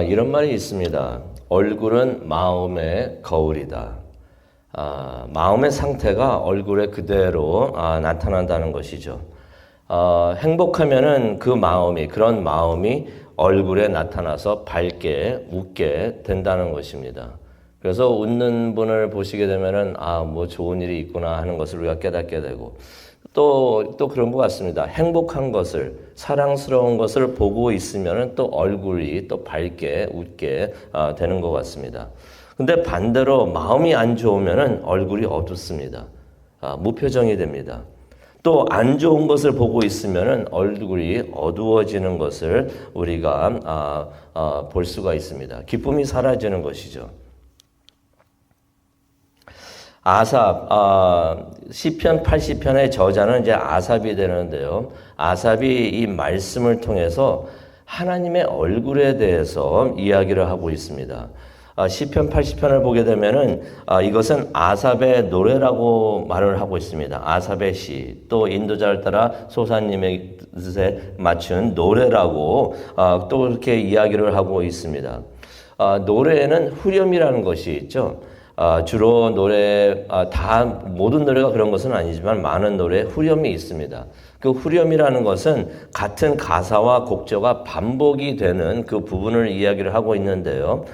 이런 말이 있습니다. 얼굴은 마음의 거울이다. 마음의 상태가 얼굴에 그대로 나타난다는 것이죠. 행복하면은 그런 마음이 얼굴에 나타나서 밝게 웃게 된다는 것입니다. 그래서 웃는 분을 보시게 되면은 뭐 좋은 일이 있구나 하는 것을 우리가 깨닫게 되고, 또 그런 것 같습니다. 행복한 것을, 사랑스러운 것을 보고 있으면 또 얼굴이 또 밝게 웃게 되는 것 같습니다. 근데 반대로 마음이 안 좋으면 얼굴이 어둡습니다. 무표정이 됩니다. 또 안 좋은 것을 보고 있으면 얼굴이 어두워지는 것을 우리가 볼 수가 있습니다. 기쁨이 사라지는 것이죠. 아삽, 시편 80편의 저자는 이제 아삽이 되는데요. 아삽이 이 말씀을 통해서 하나님의 얼굴에 대해서 이야기를 하고 있습니다. 시편 80편을 보게 되면은 이것은 아삽의 노래라고 말을 하고 있습니다. 아삽의 시, 또 인도자를 따라 소사님의 뜻에 맞춘 노래라고 또 이렇게 이야기를 하고 있습니다. 노래에는 후렴이라는 것이 있죠. 주로 노래, 모든 노래가 그런 것은 아니지만 많은 노래에 후렴이 있습니다. 그 후렴이라는 것은 같은 가사와 곡조가 반복이 되는 그 부분을 이야기를 하고 있는데요.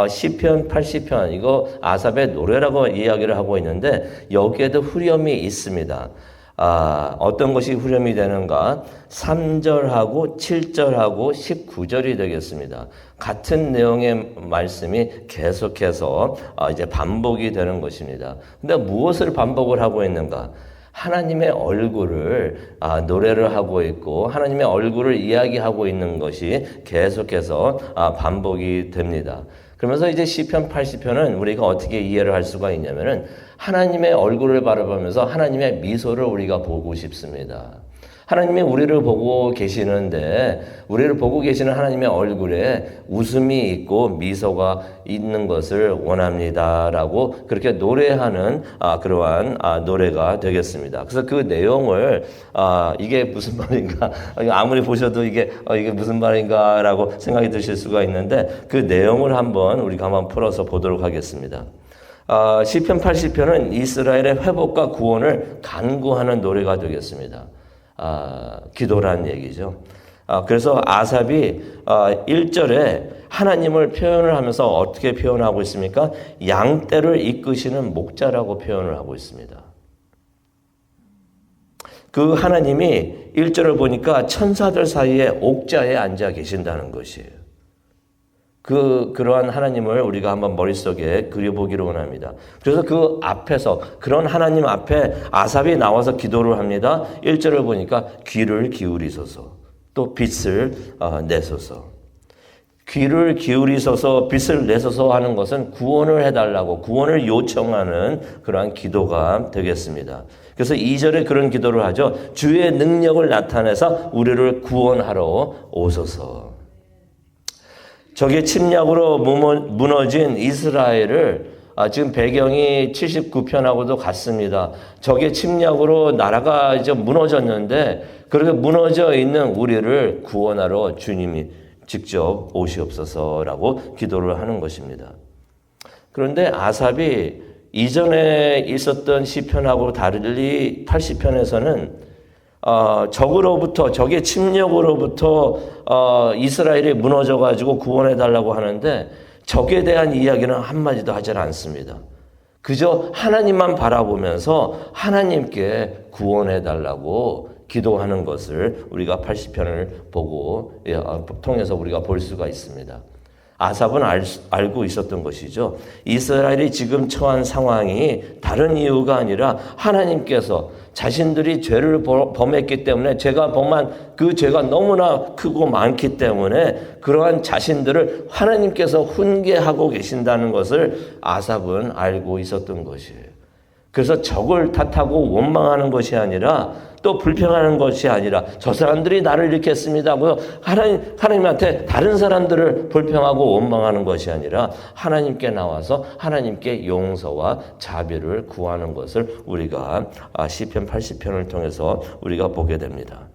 시편 80편, 이거 아삽의 노래라고 이야기를 하고 있는데 여기에도 후렴이 있습니다. 어떤 것이 후렴이 되는가? 3절하고 7절하고 19절이 되겠습니다. 같은 내용의 말씀이 계속해서 이제 반복이 되는 것입니다. 근데 무엇을 반복을 하고 있는가? 하나님의 얼굴을 노래를 하고 있고 하나님의 얼굴을 이야기하고 있는 것이 계속해서 반복이 됩니다. 그러면서 이제 시편 80편은 우리가 어떻게 이해를 할 수가 있냐면은 하나님의 얼굴을 바라보면서 하나님의 미소를 우리가 보고 싶습니다. 하나님이 우리를 보고 계시는데 우리를 보고 계시는 하나님의 얼굴에 웃음이 있고 미소가 있는 것을 원합니다라고 그렇게 노래하는 그러한 노래가 되겠습니다. 그래서 그 내용을 이게 무슨 말인가 아무리 보셔도 이게 무슨 말인가라고 생각이 드실 수가 있는데 그 내용을 우리가 한번 풀어서 보도록 하겠습니다. 시편 80편은 이스라엘의 회복과 구원을 간구하는 노래가 되겠습니다. 기도라는 얘기죠. 그래서 아삽이 1절에 하나님을 표현을 하면서 어떻게 표현하고 있습니까? 양떼를 이끄시는 목자라고 표현을 하고 있습니다. 그 하나님이 1절을 보니까 천사들 사이에 옥자에 앉아 계신다는 것이에요. 그러한 하나님을 우리가 한번 머릿속에 그려보기를 원합니다. 그래서 그 앞에서, 그런 하나님 앞에 아삽이 나와서 기도를 합니다. 1절을 보니까 귀를 기울이소서, 또 빛을 내소서. 귀를 기울이소서, 빛을 내소서 하는 것은 구원을 해달라고, 구원을 요청하는 그러한 기도가 되겠습니다. 그래서 2절에 그런 기도를 하죠. 주의 능력을 나타내서 우리를 구원하러 오소서. 적의 침략으로 무너진 이스라엘을 지금 배경이 79편하고도 같습니다. 적의 침략으로 나라가 이제 무너졌는데 그렇게 무너져 있는 우리를 구원하러 주님이 직접 오시옵소서라고 기도를 하는 것입니다. 그런데 아삽이 이전에 있었던 시편하고 달리 80편에서는 적의 침략으로부터 이스라엘이 무너져가지고 구원해달라고 하는데 적에 대한 이야기는 한마디도 하지 않습니다. 그저 하나님만 바라보면서 하나님께 구원해달라고 기도하는 것을 우리가 80편을 통해서 우리가 볼 수가 있습니다. 아삽은 알고 있었던 것이죠. 이스라엘이 지금 처한 상황이 다른 이유가 아니라 하나님께서 자신들이 죄를 범했기 때문에 죄가 범한 그 죄가 너무나 크고 많기 때문에 그러한 자신들을 하나님께서 훈계하고 계신다는 것을 아삽은 알고 있었던 것이에요. 그래서 적을 탓하고 원망하는 것이 아니라 또 불평하는 것이 아니라 저 사람들이 나를 이렇게 했습니다 하고 하나님한테 다른 사람들을 불평하고 원망하는 것이 아니라 하나님께 나와서 하나님께 용서와 자비를 구하는 것을 우리가 시편 80편을 통해서 우리가 보게 됩니다.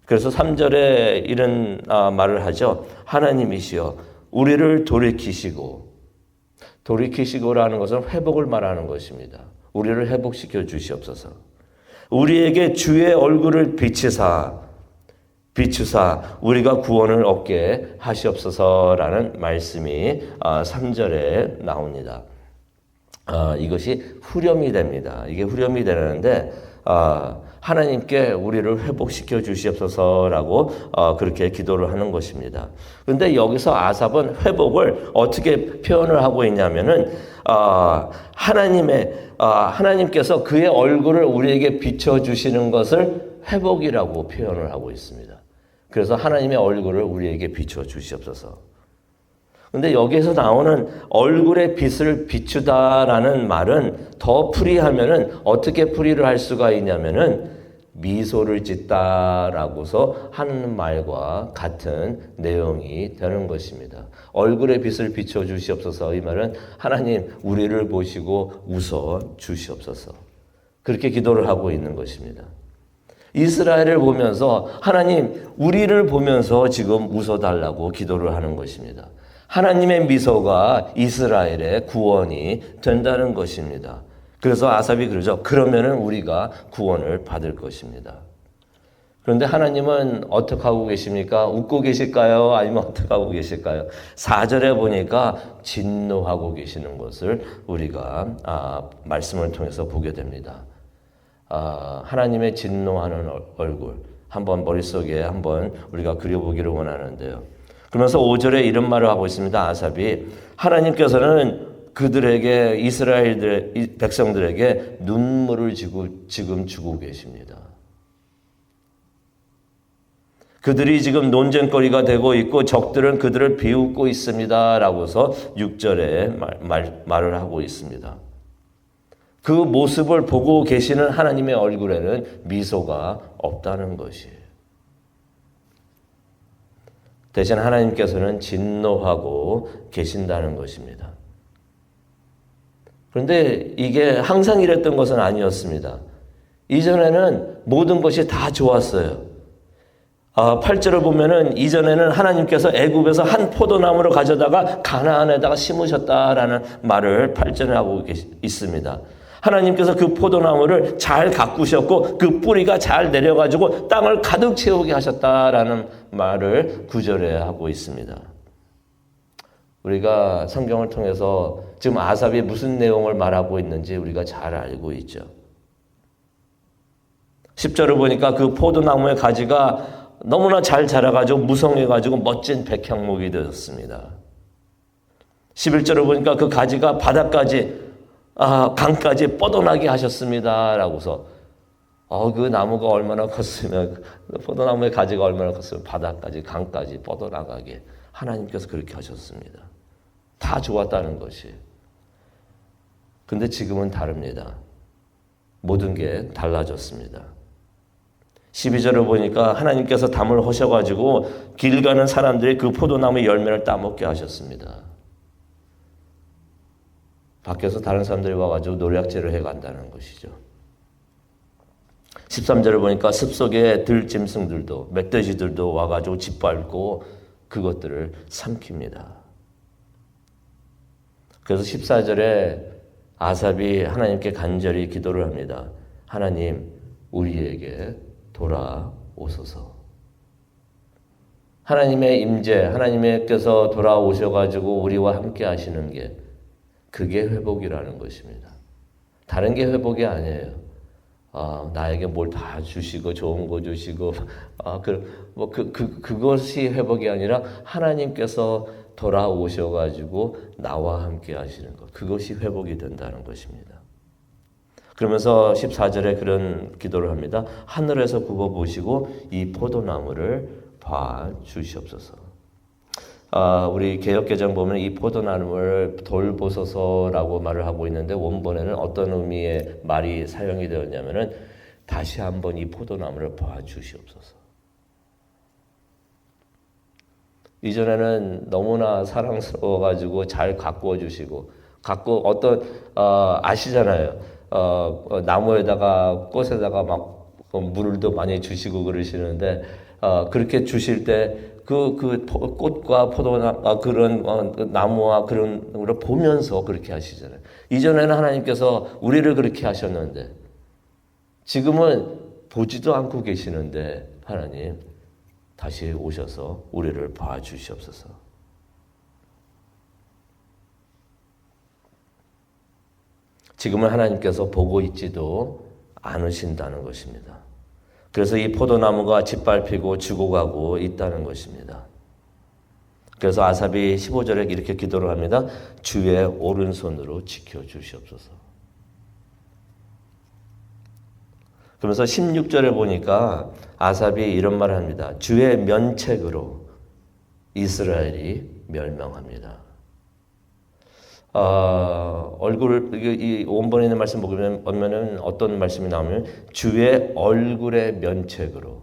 그래서 3절에 이런 말을 하죠. 하나님이시여 우리를 돌이키시고라는 것은 회복을 말하는 것입니다. 우리를 회복시켜 주시옵소서. 우리에게 주의 얼굴을 비추사 우리가 구원을 얻게 하시옵소서라는 말씀이 3절에 나옵니다. 이것이 후렴이 됩니다. 이게 후렴이 되는데 하나님께 우리를 회복시켜 주시옵소서라고 그렇게 기도를 하는 것입니다. 그런데 여기서 아삽은 회복을 어떻게 표현을 하고 있냐면은 하나님께서 그의 얼굴을 우리에게 비춰주시는 것을 회복이라고 표현을 하고 있습니다. 그래서 하나님의 얼굴을 우리에게 비춰주시옵소서. 근데 여기에서 나오는 얼굴의 빛을 비추다라는 말은 더 풀이하면은 어떻게 풀이를 할 수가 있냐면은 미소를 짓다라고서 하는 말과 같은 내용이 되는 것입니다. 얼굴의 빛을 비춰 주시옵소서. 이 말은 하나님 우리를 보시고 웃어 주시옵소서. 그렇게 기도를 하고 있는 것입니다. 이스라엘을 보면서 하나님 우리를 보면서 지금 웃어달라고 기도를 하는 것입니다. 하나님의 미소가 이스라엘의 구원이 된다는 것입니다. 그래서 아삽이 그러죠. 그러면은 우리가 구원을 받을 것입니다. 그런데 하나님은 어떻게 하고 계십니까? 웃고 계실까요? 아니면 어떻게 하고 계실까요? 4절에 보니까 진노하고 계시는 것을 우리가 말씀을 통해서 보게 됩니다. 하나님의 진노하는 얼굴 한번 머릿속에 한번 우리가 그려보기를 원하는데요. 그러면서 5절에 이런 말을 하고 있습니다. 아삽이 하나님께서는 그들에게 이스라엘 백성들에게 눈물을 지금 주고 계십니다. 그들이 지금 논쟁거리가 되고 있고 적들은 그들을 비웃고 있습니다. 라고서 6절에 말을 하고 있습니다. 그 모습을 보고 계시는 하나님의 얼굴에는 미소가 없다는 것이에요. 대신 하나님께서는 진노하고 계신다는 것입니다. 그런데 이게 항상 이랬던 것은 아니었습니다. 이전에는 모든 것이 다 좋았어요. 8절을 보면은 이전에는 하나님께서 애굽에서 한 포도나무를 가져다가 가나안에다가 심으셨다라는 말을 8절에 하고 있습니다. 하나님께서 그 포도나무를 잘 가꾸셨고 그 뿌리가 잘 내려가지고 땅을 가득 채우게 하셨다라는 말을 9절에 하고 있습니다. 우리가 성경을 통해서 지금 아삽이 무슨 내용을 말하고 있는지 우리가 잘 알고 있죠. 10절을 보니까 그 포도나무의 가지가 너무나 잘 자라가지고 무성해가지고 멋진 백향목이 되었습니다. 11절을 보니까 그 가지가 바닥까지 강까지 뻗어나게 하셨습니다. 라고서 그 나무가 얼마나 컸으면 포도나무의 가지가 얼마나 컸으면 바닥까지 강까지 뻗어나가게 하나님께서 그렇게 하셨습니다. 다 좋았다는 것이. 근데 지금은 다릅니다. 모든 게 달라졌습니다. 12절을 보니까 하나님께서 담을 허셔가지고 길 가는 사람들이 그 포도나무의 열매를 따먹게 하셨습니다. 밖에서 다른 사람들이 와가지고 노략질을 해간다는 것이죠. 13절을 보니까 습속에 들짐승들도 멧돼지들도 와가지고 짓밟고 그것들을 삼킵니다. 그래서 14절에 아삽이 하나님께 간절히 기도를 합니다. 하나님 우리에게 돌아오소서. 하나님의 임재, 하나님께서 돌아오셔가지고 우리와 함께 하시는 게 그게 회복이라는 것입니다. 다른 게 회복이 아니에요. 나에게 뭘 다 주시고 좋은 거 주시고 그것이 회복이 아니라 하나님께서 돌아오셔가지고 나와 함께 하시는 것, 그것이 회복이 된다는 것입니다. 그러면서 14절에 그런 기도를 합니다. 하늘에서 굽어보시고 이 포도나무를 봐 주시옵소서. 우리 개역개정 보면 이 포도나무를 돌보소서라고 말을 하고 있는데 원본에는 어떤 의미의 말이 사용이 되었냐면은 다시 한번 이 포도나무를 봐 주시옵소서. 이전에는 너무나 사랑스러워가지고 잘 가꾸어 주시고 아시잖아요. 나무에다가 꽃에다가 막 물도 많이 주시고 그러시는데 그렇게 주실 때 그 꽃과 포도나 그런 나무와 그런 걸 보면서 그렇게 하시잖아요. 이전에는 하나님께서 우리를 그렇게 하셨는데 지금은 보지도 않고 계시는데 하나님 다시 오셔서 우리를 봐주시옵소서. 지금은 하나님께서 보고 있지도 않으신다는 것입니다. 그래서 이 포도나무가 짓밟히고 죽어가고 있다는 것입니다. 그래서 아삽이 15절에 이렇게 기도를 합니다. 주의 오른손으로 지켜주시옵소서. 그러면서 16절에 보니까 아삽이 이런 말을 합니다. 주의 면책으로 이스라엘이 멸망합니다. 이 원본에 있는 말씀 보면은 어떤 말씀이 나오면 주의 얼굴의 면책으로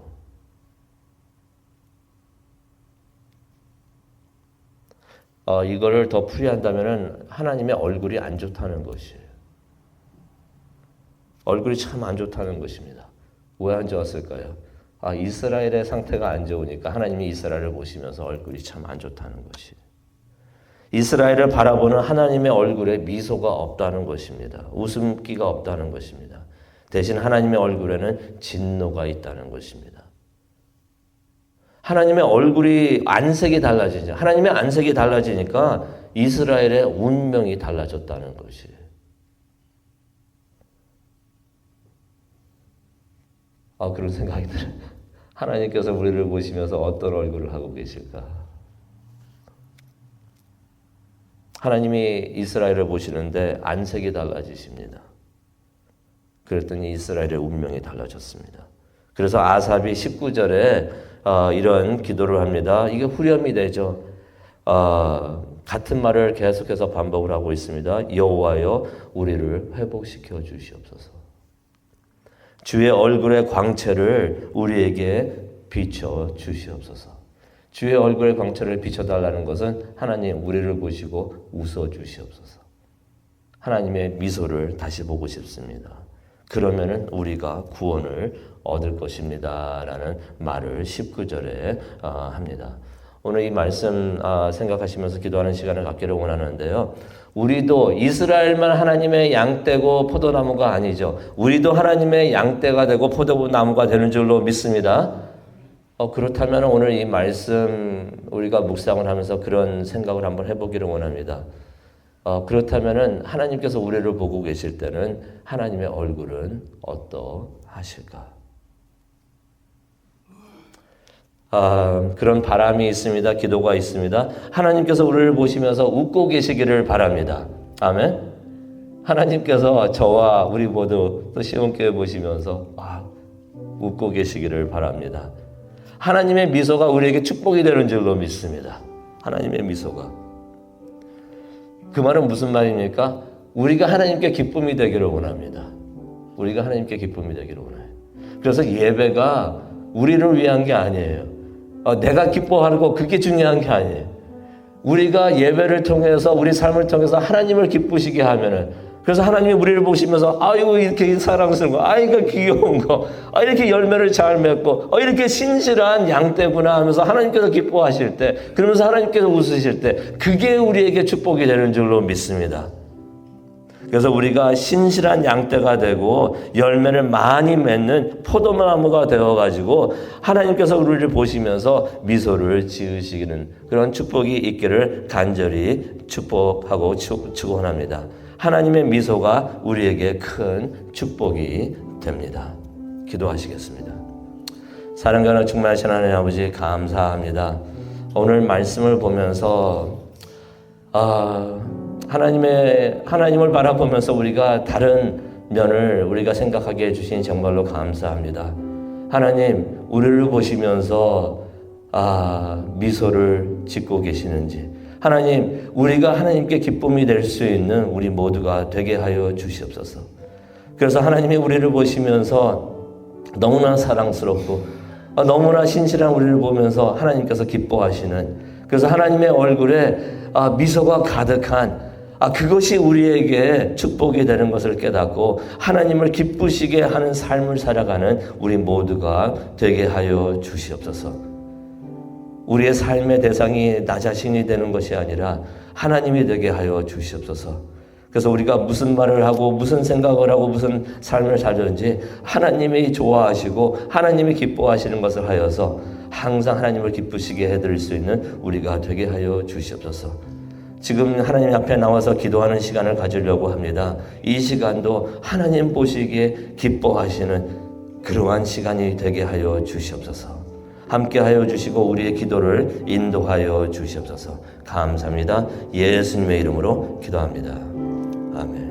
이거를 더 풀이한다면은 하나님의 얼굴이 안 좋다는 것이에요. 얼굴이 참 안 좋다는 것입니다. 왜 안 좋았을까요? 이스라엘의 상태가 안 좋으니까 하나님이 이스라엘을 보시면서 얼굴이 참 안 좋다는 것이에요. 이스라엘을 바라보는 하나님의 얼굴에 미소가 없다는 것입니다. 웃음기가 없다는 것입니다. 대신 하나님의 얼굴에는 진노가 있다는 것입니다. 하나님의 얼굴이 안색이 달라지죠. 하나님의 안색이 달라지니까 이스라엘의 운명이 달라졌다는 것이에요. 그런 생각이 들어요. 하나님께서 우리를 보시면서 어떤 얼굴을 하고 계실까? 하나님이 이스라엘을 보시는데 안색이 달라지십니다. 그랬더니 이스라엘의 운명이 달라졌습니다. 그래서 아삽이 19절에 이런 기도를 합니다. 이게 후렴이 되죠. 같은 말을 계속해서 반복을 하고 있습니다. 여호와여 우리를 회복시켜 주시옵소서. 주의 얼굴의 광채를 우리에게 비춰 주시옵소서. 주의 얼굴의 광채를 비춰달라는 것은 하나님 우리를 보시고 웃어주시옵소서. 하나님의 미소를 다시 보고 싶습니다. 그러면은 우리가 구원을 얻을 것입니다. 라는 말을 19절에 합니다. 오늘 이 말씀 생각하시면서 기도하는 시간을 갖기를 원하는데요. 우리도 이스라엘만 하나님의 양떼고 포도나무가 아니죠. 우리도 하나님의 양떼가 되고 포도나무가 되는 줄로 믿습니다. 그렇다면 오늘 이 말씀 우리가 묵상을 하면서 그런 생각을 한번 해보기를 원합니다. 그렇다면 하나님께서 우리를 보고 계실 때는 하나님의 얼굴은 어떠하실까? 그런 바람이 있습니다. 기도가 있습니다. 하나님께서 우리를 보시면서 웃고 계시기를 바랍니다. 아멘. 하나님께서 저와 우리 모두 또 시온교회 보시면서 웃고 계시기를 바랍니다. 하나님의 미소가 우리에게 축복이 되는 줄로 믿습니다. 하나님의 미소가. 그 말은 무슨 말입니까? 우리가 하나님께 기쁨이 되기를 원합니다. 우리가 하나님께 기쁨이 되기를 원해요. 그래서 예배가 우리를 위한 게 아니에요. 내가 기뻐하고 그게 중요한 게 아니에요. 우리가 예배를 통해서 우리 삶을 통해서 하나님을 기쁘시게 하면은 그래서 하나님이 우리를 보시면서 아이고 이렇게 사랑스러운 거, 아이고 귀여운 거, 이렇게 열매를 잘 맺고 이렇게 신실한 양떼구나 하면서 하나님께서 기뻐하실 때 그러면서 하나님께서 웃으실 때 그게 우리에게 축복이 되는 줄로 믿습니다. 그래서 우리가 신실한 양떼가 되고 열매를 많이 맺는 포도나무가 되어가지고 하나님께서 우리를 보시면서 미소를 지으시기는 그런 축복이 있기를 간절히 축복하고 축원합니다. 하나님의 미소가 우리에게 큰 축복이 됩니다. 기도하시겠습니다. 사랑과 충만하신 하나님 아버지 감사합니다. 오늘 말씀을 보면서 하나님을 바라보면서 우리가 다른 면을 우리가 생각하게 해주신 정말로 감사합니다. 하나님 우리를 보시면서 미소를 짓고 계시는지 하나님 우리가 하나님께 기쁨이 될 수 있는 우리 모두가 되게 하여 주시옵소서. 그래서 하나님이 우리를 보시면서 너무나 사랑스럽고 너무나 신실한 우리를 보면서 하나님께서 기뻐하시는 그래서 하나님의 얼굴에 미소가 가득한 그것이 우리에게 축복이 되는 것을 깨닫고 하나님을 기쁘시게 하는 삶을 살아가는 우리 모두가 되게 하여 주시옵소서. 우리의 삶의 대상이 나 자신이 되는 것이 아니라 하나님이 되게 하여 주시옵소서. 그래서 우리가 무슨 말을 하고 무슨 생각을 하고 무슨 삶을 살든지 하나님이 좋아하시고 하나님이 기뻐하시는 것을 하여서 항상 하나님을 기쁘시게 해드릴 수 있는 우리가 되게 하여 주시옵소서. 지금 하나님 앞에 나와서 기도하는 시간을 가지려고 합니다. 이 시간도 하나님 보시기에 기뻐하시는 그러한 시간이 되게 하여 주시옵소서. 함께 하여 주시고 우리의 기도를 인도하여 주시옵소서. 감사합니다. 예수님의 이름으로 기도합니다. 아멘.